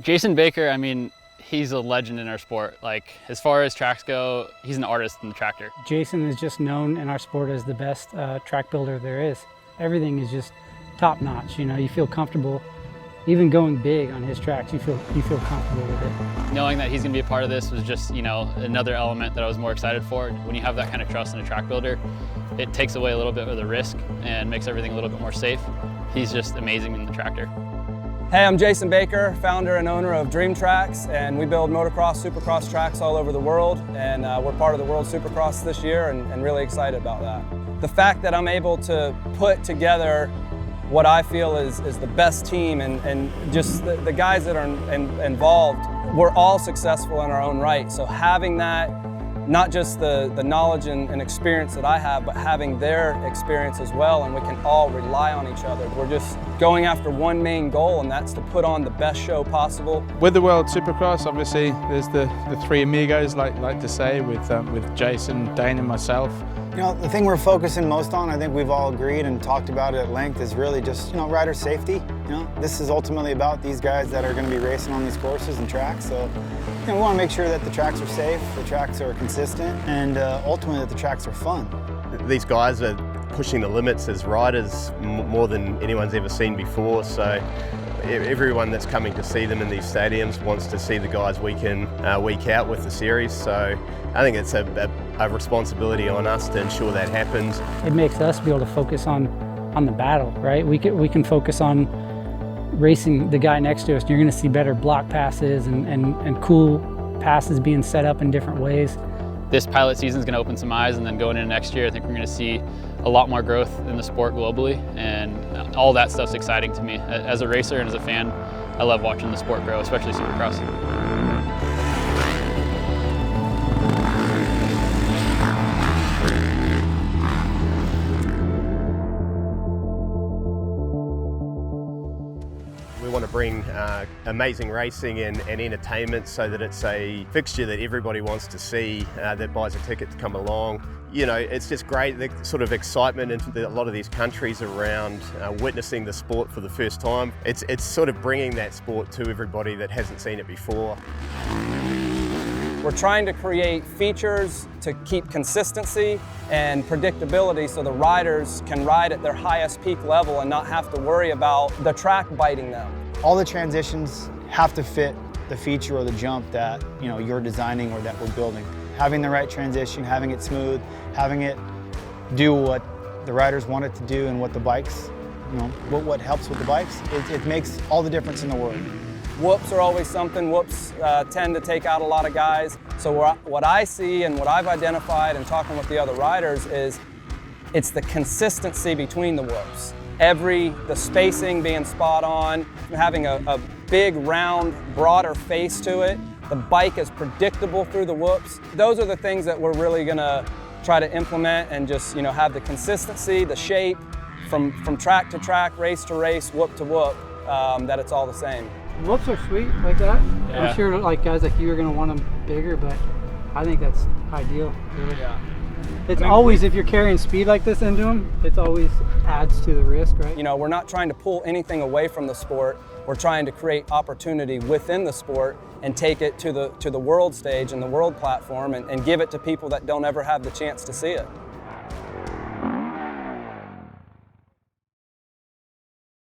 Jason Baker, I mean, he's a legend in our sport. Like, as far as tracks go, he's an artist in the tractor. Jason is just known in our sport as the best track builder there is. Everything is just top notch. You know, you feel comfortable. Even going big on his tracks, you feel comfortable with it. Knowing that he's going to be a part of this was just, you know, another element that I was more excited for. When you have that kind of trust in a track builder, it takes away a little bit of the risk and makes everything a little bit more safe. He's just amazing in the tractor. Hey, I'm Jason Baker, founder and owner of DreamTraxx, and we build motocross, supercross tracks all over the world, and we're part of the World Supercross this year and really excited about that. The fact that I'm able to put together what I feel is the best team and just the guys that are involved, we're all successful in our own right. So having that, not just the knowledge and experience that I have, but having their experience as well, and we can all rely on each other. We're just going after one main goal, and that's to put on the best show possible. With the World Supercross, obviously, there's the three amigos, like to say, with Jason, Dane, and myself. You know, the thing we're focusing most on, I think we've all agreed and talked about it at length, is really just, you know, rider safety. You know, this is ultimately about these guys that are going to be racing on these courses and tracks. So, you know, we want to make sure that the tracks are safe, the tracks are consistent, and ultimately that the tracks are fun. These guys are pushing the limits as riders more than anyone's ever seen before. So everyone that's coming to see them in these stadiums wants to see the guys week in, week out with the series. So I think it's a responsibility on us to ensure that happens. It makes us be able to focus on the battle, right? We can focus on racing the guy next to us. You're going to see better block passes and cool passes being set up in different ways. This pilot season is going to open some eyes, and then going into next year, I think we're going to see a lot more growth in the sport globally, and all that stuff's exciting to me. As a racer and as a fan, I love watching the sport grow, especially Supercross. We want to bring amazing racing and entertainment so that it's a fixture that everybody wants to see, that buys a ticket to come along. You know, it's just great, the sort of excitement in a lot of these countries around witnessing the sport for the first time. It's sort of bringing that sport to everybody that hasn't seen it before. We're trying to create features to keep consistency and predictability so the riders can ride at their highest peak level and not have to worry about the track biting them. All the transitions have to fit the feature or the jump that, you know, you're designing or that we're building. Having the right transition, having it smooth, having it do what the riders want it to do and what the bikes, you know, what helps with the bikes, it makes all the difference in the world. Whoops are always something. Whoops tend to take out a lot of guys. So what I see and what I've identified and talking with the other riders is it's the consistency between the whoops. The spacing being spot on, having a big, round, broader face to it. The bike is predictable through the whoops. Those are the things that we're really gonna try to implement and just, you know, have the consistency, the shape, from track to track, race to race, whoop to whoop, that it's all the same. Whoops are sweet like that. Yeah. I'm sure like guys like you are going to want them bigger, but I think that's ideal. Really. Yeah. It's always, if you're carrying speed like this into them, it always adds to the risk, right? You know, we're not trying to pull anything away from the sport. We're trying to create opportunity within the sport and take it to the world stage and the world platform and give it to people that don't ever have the chance to see it.